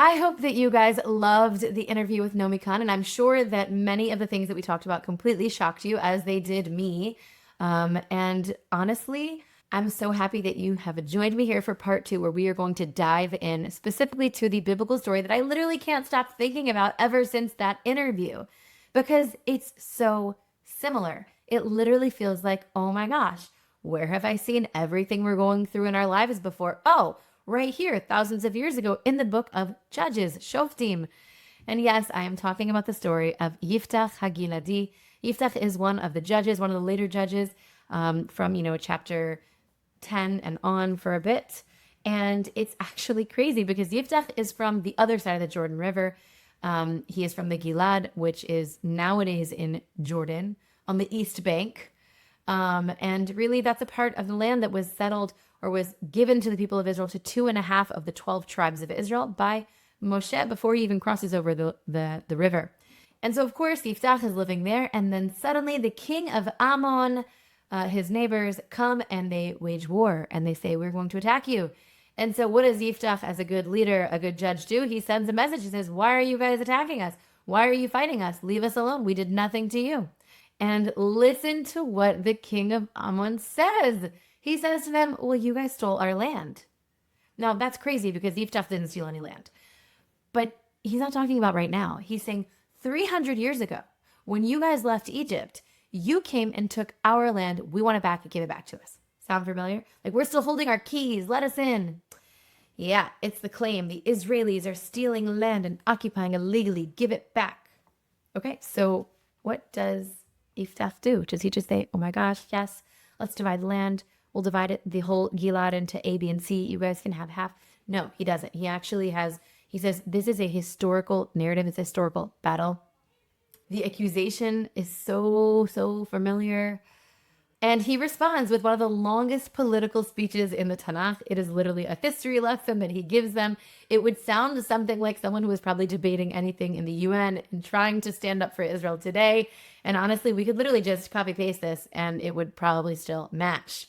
I hope that you guys loved the interview with Naomi Kahn, and I'm sure that many of the things that we talked about completely shocked you, as they did me. And honestly, I'm so happy that you have joined me here for part two, where we are going to dive in specifically to the biblical story that I literally can't stop thinking about ever since that interview, because it's so similar. It literally feels like, oh my gosh, where have I seen everything we're going through in our lives before? Oh, right here, thousands of years ago in the book of Judges, Shoftim. And yes, I am talking about the story of Yiftach Hagiladi. Yiftach is one of the judges, one of the later judges, from, chapter 10 and on for a bit. And it's actually crazy because Yiftach is from the other side of the Jordan River. He is from the Gilad, which is nowadays in Jordan on the east bank. And really, that's a part of the land that was settled or was given to the people of Israel, to 2.5 of the 12 tribes of Israel by Moshe before he even crosses over the river. And so, of course, Yiftach is living there. And then suddenly the king of Ammon, his neighbors, come and they wage war. And they say, we're going to attack you. And so what does Yiftach, as a good leader, a good judge, do? He sends a message. He says, why are you guys attacking us? Why are you fighting us? Leave us alone. We did nothing to you. And listen to what the king of Ammon says. He says to them, well, you guys stole our land. Now, that's crazy because Yiftach didn't steal any land. But he's not talking about right now. He's saying 300 years ago, when you guys left Egypt, you came and took our land. We want it back and give it back to us. Sound familiar? Like, we're still holding our keys. Let us in. Yeah, it's the claim. The Israelis are stealing land and occupying illegally. Give it back. Okay, so what does Yiftach do? Does he just say, oh my gosh, yes, let's divide the land. We'll divide it, the whole Gilad, into A, B, and C. You guys can have half. No, he doesn't. He actually he says, this is a historical narrative. It's a historical battle. The accusation is so, so familiar. And he responds with one of the longest political speeches in the Tanakh. It is literally a history lesson that he gives them. It would sound something like someone who was probably debating anything in the UN and trying to stand up for Israel today. And honestly, we could literally just copy paste this and it would probably still match.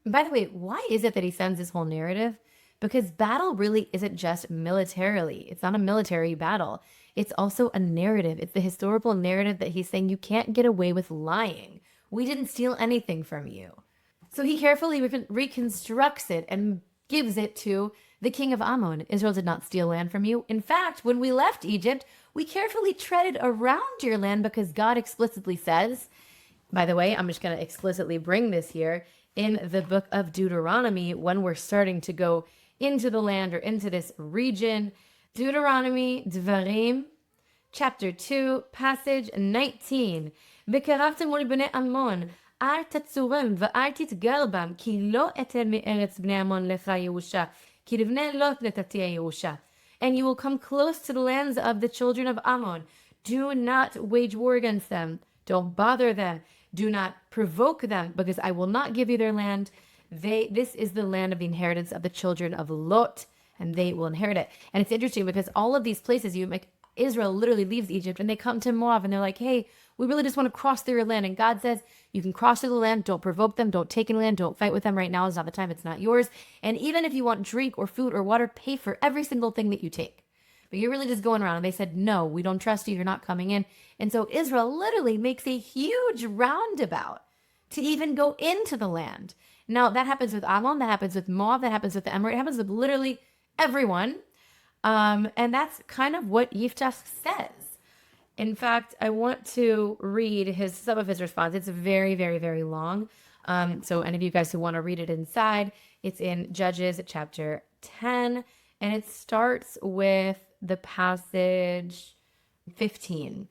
And by the way, why is it that he sends this whole narrative? Because battle really isn't just militarily. It's not a military battle. It's also a narrative. It's the historical narrative that he's saying you can't get away with lying. We didn't steal anything from you. So he carefully reconstructs it and gives it to the king of Ammon. Israel did not steal land from you. In fact, when we left Egypt, we carefully treaded around your land because God explicitly says, by the way, I'm just going to explicitly bring this here in the book of Deuteronomy when we're starting to go into the land or into this region. Deuteronomy, Dvarim, chapter 2, passage 19. וקרבתם מול בני עמון, אל תצורם ואל תתגר בם, כי לא אתן מארץ בני עמון לך ירושה, כי לבני לוט נתתי הירושה. And you will come close to the lands of the children of Ammon. Do not wage war against them. Don't bother them. Do not provoke them, because I will not give you their land. This is the land of the inheritance of the children of Lot, and they will inherit it. And it's interesting because all of these places, Israel literally leaves Egypt and they come to Moab and they're like, hey, we really just want to cross through your land. And God says, you can cross through the land. Don't provoke them. Don't take any land. Don't fight with them. Right now is not the time. It's not yours. And even if you want drink or food or water, pay for every single thing that you take. But you're really just going around. And they said, no, we don't trust you. You're not coming in. And so Israel literally makes a huge roundabout to even go into the land. Now, that happens with Ammon. That happens with Moab. That happens with the Amorite. It happens with literally everyone. And that's kind of what Yiftach says. In fact, I want to read some of his response. It's very, very, very long. So any of you guys who want to read it inside, it's in Judges chapter 10, and it starts with the passage 15.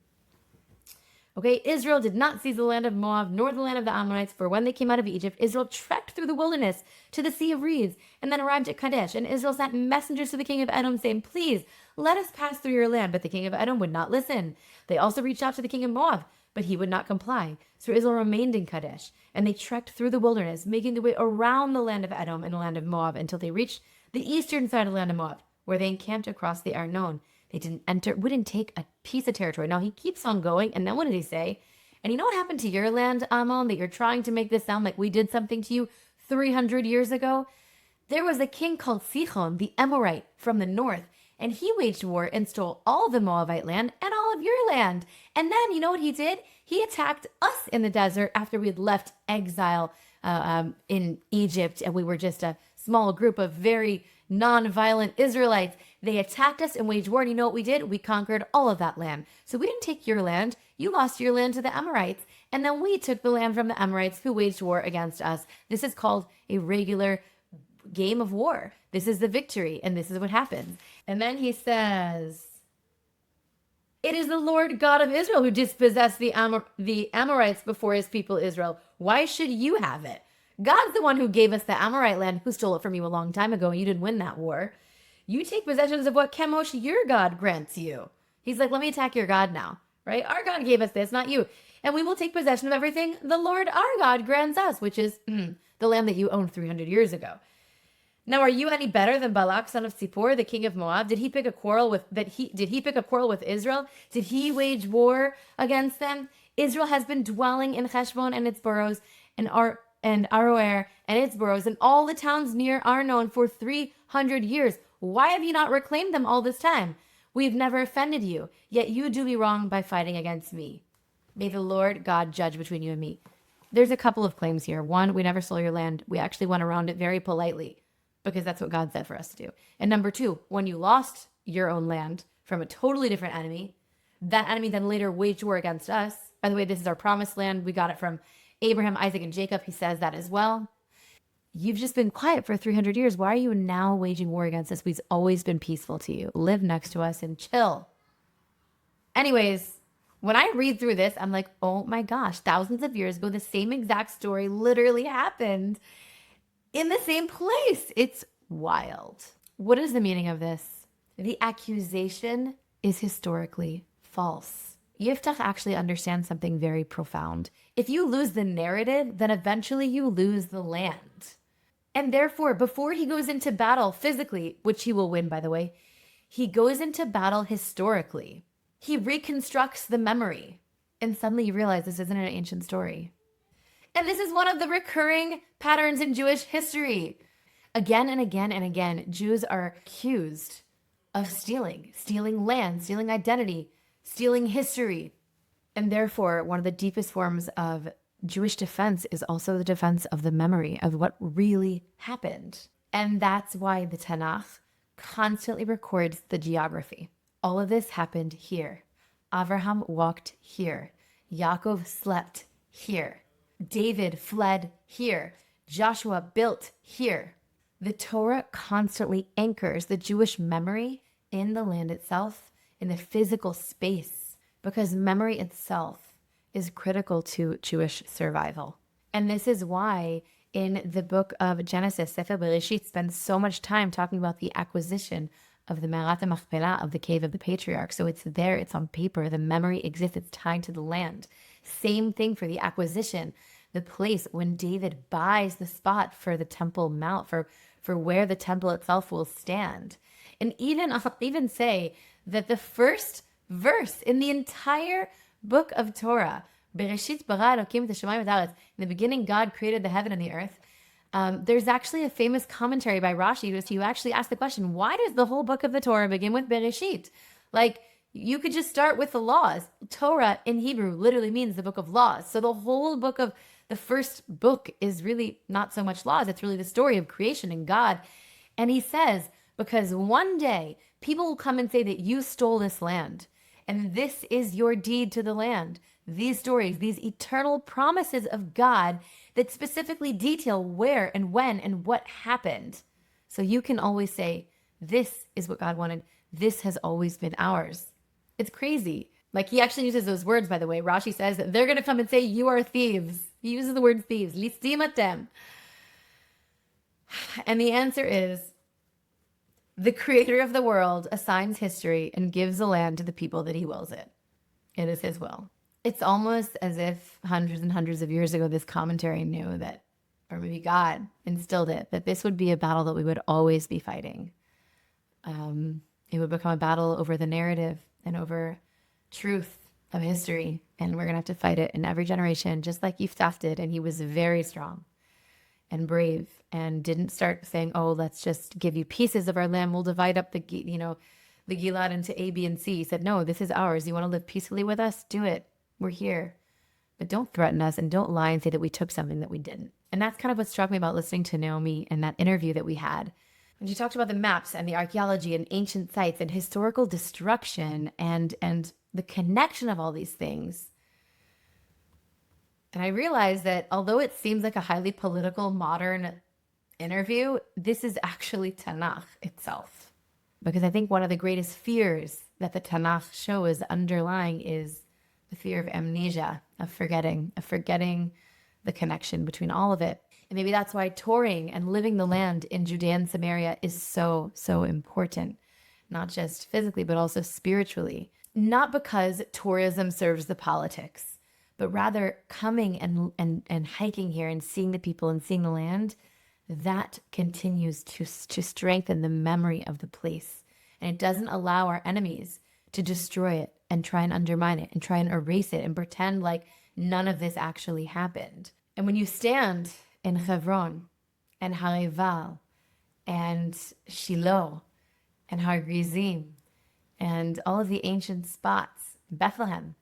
Okay, Israel did not seize the land of Moab, nor the land of the Ammonites, for when they came out of Egypt, Israel trekked through the wilderness to the Sea of Reeds, and then arrived at Kadesh. And Israel sent messengers to the king of Edom, saying, please, let us pass through your land. But the king of Edom would not listen. They also reached out to the king of Moab, but he would not comply. So Israel remained in Kadesh, and they trekked through the wilderness, making their way around the land of Edom and the land of Moab, until they reached the eastern side of the land of Moab, where they encamped across the Arnon. They wouldn't take a piece of territory. Now he keeps on going, and then what did he say? And you know what happened to your land, Ammon, that you're trying to make this sound like we did something to you 300 years ago? There was a king called Sihon, the Amorite, from the north, And he waged war and stole all the Moabite land and all of your land. And then, you know what he did? He attacked us in the desert after we had left exile in Egypt, and we were just a small group of very non-violent Israelites. They attacked us and waged war, and you know what we did? We conquered all of that land. So we didn't take your land. You lost your land to the Amorites, and then we took the land from the Amorites who waged war against us. This is called a regular game of war. This is the victory, and this is what happens. And then he says, it is the Lord God of Israel who dispossessed the Amorites before his people Israel. Why should you have it? God's the one who gave us the Amorite land, who stole it from you a long time ago, and you didn't win that war. You take possessions of what Chemosh, your God, grants you. He's like, let me attack your God now, right? Our God gave us this, not you. And we will take possession of everything the Lord our God grants us, which is the land that you owned 300 years ago. Now, are you any better than Balak, son of Zippor, the king of Moab? Did he pick a quarrel with Israel? Did he wage war against them? Israel has been dwelling in Heshbon and its boroughs, and Aroer and its boroughs, and all the towns near Arnon for 300 years. Why have you not reclaimed them all this time? We've never offended you, yet you do me wrong by fighting against me. May the Lord God judge between you and me. There's a couple of claims here. One, we never stole your land. We actually went around it very politely, because that's what God said for us to do. And number two, when you lost your own land from a totally different enemy, that enemy then later waged war against us. By the way, this is our promised land. We got it from Abraham, Isaac, and Jacob. He says that as well. You've just been quiet for 300 years. Why are you now waging war against us? We've always been peaceful to you. Live next to us and chill. Anyways, when I read through this, I'm like, oh my gosh, thousands of years ago, the same exact story literally happened in the same place. It's wild. What is the meaning of this? The accusation is historically false. Yiftach actually understands something very profound. If you lose the narrative, then eventually you lose the land. And therefore, before he goes into battle physically, which he will win, by the way, he goes into battle historically. He reconstructs the memory. And suddenly you realize this isn't an ancient story. And this is one of the recurring patterns in Jewish history. Again and again and again, Jews are accused of stealing land, stealing identity, stealing history. And therefore, one of the deepest forms of Jewish defense is also the defense of the memory of what really happened. And that's why the Tanakh constantly records the geography. All of this happened here. Avraham walked here. Yaakov slept here. David fled here. Joshua built here. The Torah constantly anchors the Jewish memory in the land itself, in the physical space, because memory itself is critical to Jewish survival. And this is why in the book of Genesis, Sefer Bereshit spends so much time talking about the acquisition of the Me'arat HaMachpelah, of the cave of the patriarchs. So it's there, it's on paper, the memory exists, it's tied to the land. Same thing for the acquisition, the place when David buys the spot for the Temple Mount, for where the temple itself will stand. And I'll even say that the first verse in the entire book of Torah, Bereshit bara Elokim et hashamayim v'et haaretz, in the beginning God created the heaven and the earth. There's actually a famous commentary by Rashi who actually asked the question, why does the whole book of the Torah begin with Bereshit? Like, you could just start with the laws. Torah in Hebrew literally means the book of laws. So the whole book of the first book is really not so much laws. It's really the story of creation and God. And he says, because one day people will come and say that you stole this land, and this is your deed to the land. These stories, these eternal promises of God that specifically detail where and when and what happened. So you can always say, this is what God wanted. This has always been ours. It's crazy. Like, he actually uses those words, by the way. Rashi says that they're going to come and say, you are thieves. He uses the word thieves. Listim atem. And the answer is, the creator of the world assigns history and gives the land to the people that he wills it. It is his will. It's almost as if hundreds and hundreds of years ago, this commentary knew that, or maybe God instilled it, that this would be a battle that we would always be fighting. It would become a battle over the narrative and over truth of history. And we're going to have to fight it in every generation, just like Yiftach did. And he was very strong and brave and didn't start saying, oh, let's just give you pieces of our land. We'll divide up the Gilad into A, B, and C. He said, no, this is ours. You want to live peacefully with us? Do it. We're here. But don't threaten us and don't lie and say that we took something that we didn't. And that's kind of what struck me about listening to Naomi in that interview that we had. When she talked about the maps and the archaeology and ancient sites and historical destruction and the connection of all these things. And I realized that although it seems like a highly political modern interview, this is actually Tanakh itself. Because I think one of the greatest fears that the Tanakh shows underlying is the fear of amnesia, of forgetting the connection between all of it. And maybe that's why touring and living the land in Judea and Samaria is so, so important, not just physically, but also spiritually. Not because tourism serves the politics, but rather coming and hiking here and seeing the people and seeing the land, that continues to strengthen the memory of the place. And it doesn't allow our enemies to destroy it and try and undermine it and try and erase it and pretend like none of this actually happened. And when you stand in Hebron and Harival and Shiloh and Har Gerizim and all of the ancient spots, Bethlehem,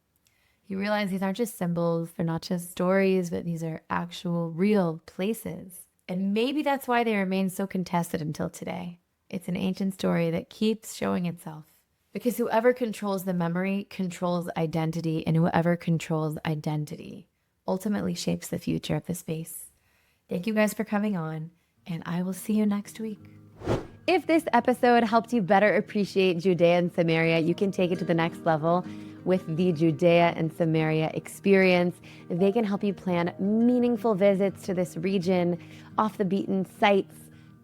you realize these aren't just symbols, they're not just stories, but these are actual real places. And maybe that's why they remain so contested until today. It's an ancient story that keeps showing itself. Because whoever controls the memory controls identity, and whoever controls identity ultimately shapes the future of the space. Thank you guys for coming on, and I will see you next week. If this episode helped you better appreciate Judea and Samaria, you can take it to the next level with the Judea and Samaria experience. They can help you plan meaningful visits to this region, off the beaten sites,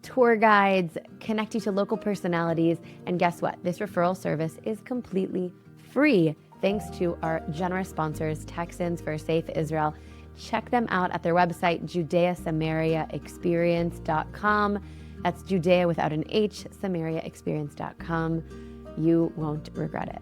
tour guides, connect you to local personalities. And guess what? This referral service is completely free, thanks to our generous sponsors, Texans for a Safe Israel. Check them out at their website, judeasamariaexperience.com. That's Judea without an H, samariaexperience.com. You won't regret it.